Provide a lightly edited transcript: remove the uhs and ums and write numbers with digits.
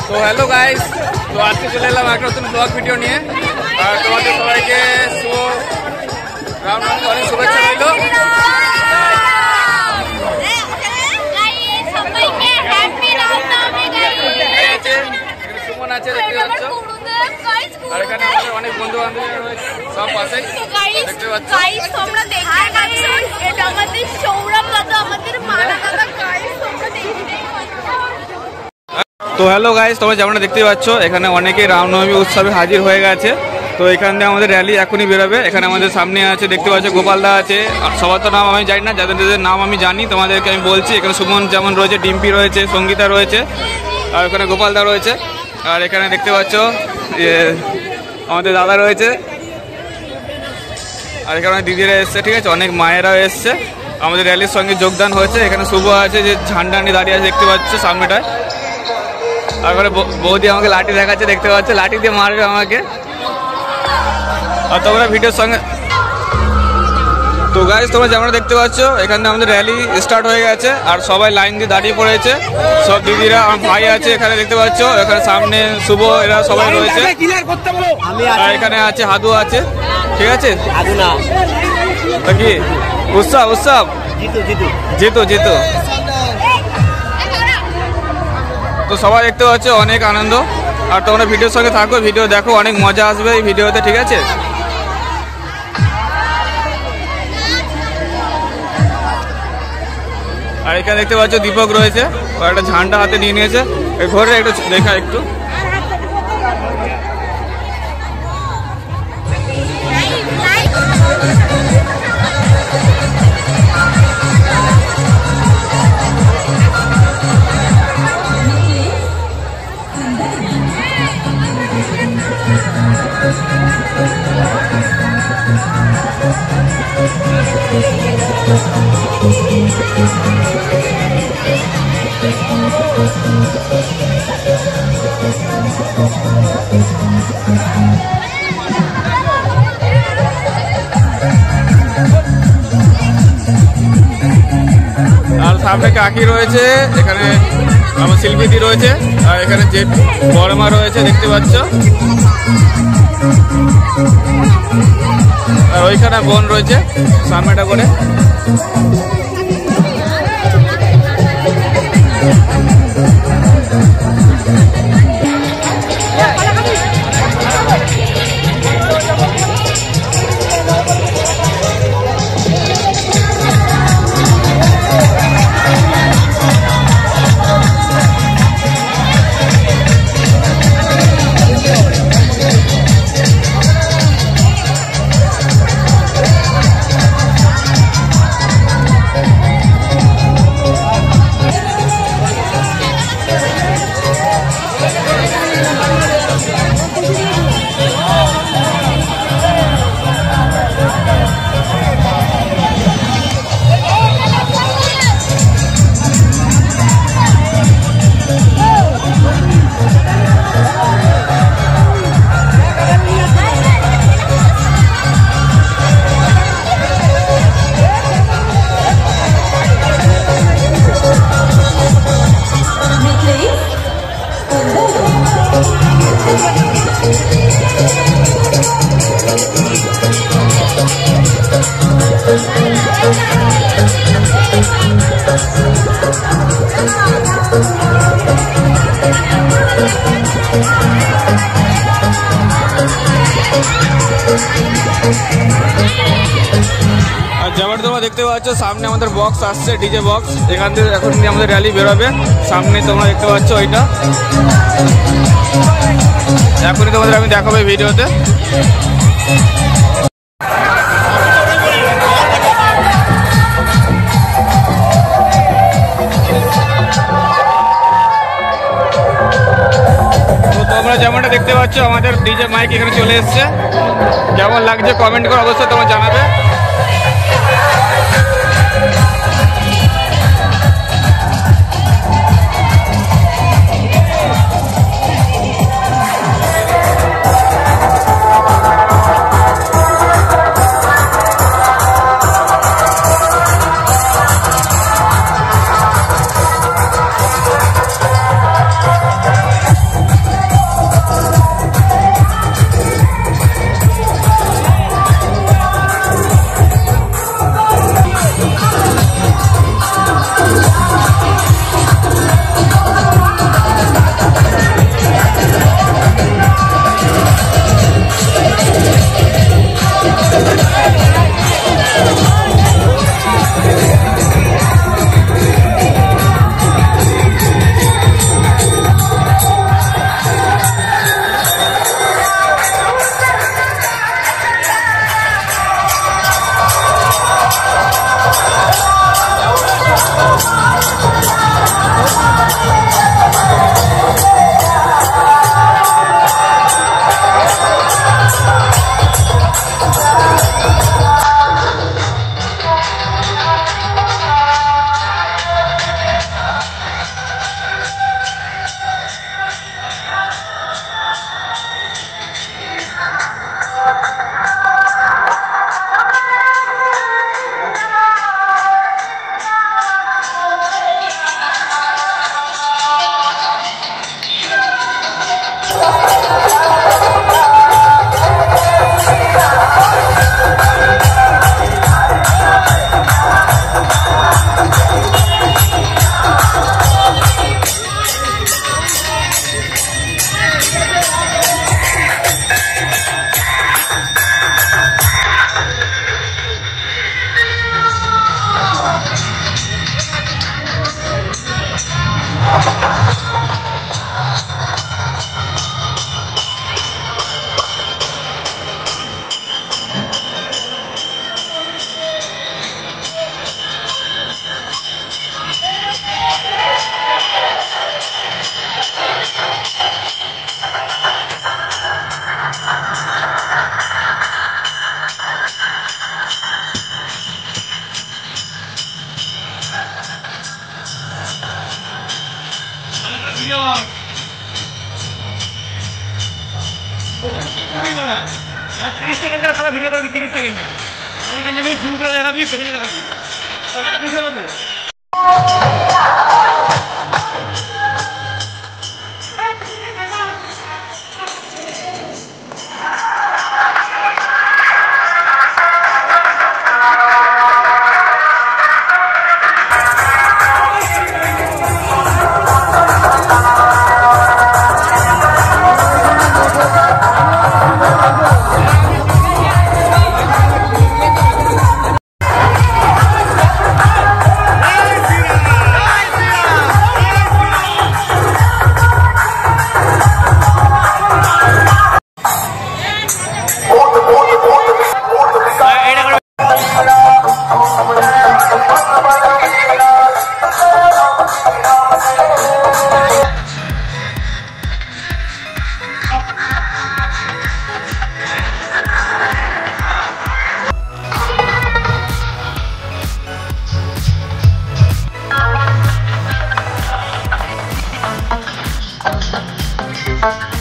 তো hello guys, তো আজকে চলে এলাম একটা নতুন ব্লগ ভিডিও নিয়ে। আর তোমাদের সবাইকে রামনবমীর অনেক শুভেচ্ছা রইল। সুমন আছে, দেখতে পাচ্ছ, আর এখানে আমাদের অনেক বন্ধু বান্ধব রয়েছে সব পাশে দেখতে পাচ্ছ। এটা আমাদের সৌরভ দাদা, আমাদের মারা দাদা। তো হ্যালো গাইস, তোমরা যেমনটা দেখতে পাচ্ছ এখানে অনেকেই রামনবমী উৎসবে হাজির হয়ে গেছে। তো এখান থেকে আমাদের র্যালি এখনই বেরোবে। এখানে আমাদের সামনে আছে, দেখতে পাচ্ছ, গোপালদা আছে। আর সবার তো নাম আমি জানি না, যাদের যাদের নাম আমি জানি তোমাদেরকে আমি বলছি। এখানে সুমন যেমন রয়েছে, ডিম্পি রয়েছে, সঙ্গীতা রয়েছে, আর ওখানে গোপালদা রয়েছে। আর এখানে দেখতে পাচ্ছ আমাদের দাদা রয়েছে, আর এখানে অনেক দিদিরা এসছে, ঠিক আছে, অনেক মায়েরাও এসছে আমাদের র্যালির সঙ্গে যোগদান হয়েছে। এখানে শুভ আছে, যে ঝান্ডা নিয়ে দাঁড়িয়ে আছে দেখতে পাচ্ছ সামনেটায়। তারপরে বৌদি আমাকে লাঠি দেখাচ্ছে, দেখতে পাচ্ছ, লাঠি দিয়ে মারবে আমাকে। আর তোমরা ভিডিওর সঙ্গে, তো গাইস তোমরা যেমন দেখতে পাচ্ছ এখানে আমাদের র্যালি স্টার্ট হয়ে গেছে। আর সবাই লাইন দিয়ে দাঁড়িয়ে পড়েছে, সব দিদিরা, আমার ভাই আছে এখানে দেখতে পাচ্ছ। এখানে সামনে শুভ, এরা সবাই রয়েছে। আর এখানে আছে হাদু আছে, ঠিক আছে, কি উৎসব উৎসব জিতু জিতু। তো সবাই দেখতে পাচ্ছ অনেক আনন্দ। আর তোমরা ভিডিওর সঙ্গে থাকো, ভিডিও দেখো, অনেক মজা আসবে এই ভিডিওতে, ঠিক আছে। আর এখানে দেখতে পাচ্ছ দীপক রয়েছে, ও একটা ঝান্ডা হাতে নিয়ে নিয়েছে। ঘরে একটু দেখা একটু। আর সামনে কাকি রয়েছে, এখানে আমার শিল্পীদি রয়েছে, আর এখানে যে বড়মা রয়েছে দেখতে পাচ্ছ। আর ওইখানে বোন রয়েছে সামনেটা করে। আর যেমন তোমরা দেখতে পাচ্ছ সামনে আমাদের বক্স আসছে, ডিজে বক্স। এখান থেকে এখন আমাদের র্যালি বেরোবে। সামনে তোমরা দেখতে পাচ্ছ ওইটা, এখনই তোমাদের আমি দেখাবো ভিডিওতে। তোমরা যেমনটা দেখতে পাচ্ছ আমাদের ডিজে মাইক এখানে চলে এসছে। কেমন লাগছে কমেন্ট করে অবশ্যই তোমরা জানাবে। 30 সেকেন্ডের খেলা ভিডিও করবি 30 সেকেন্ড এখানে আমি জুম করে দেখাবি পেছনে দেখাবি Thank you.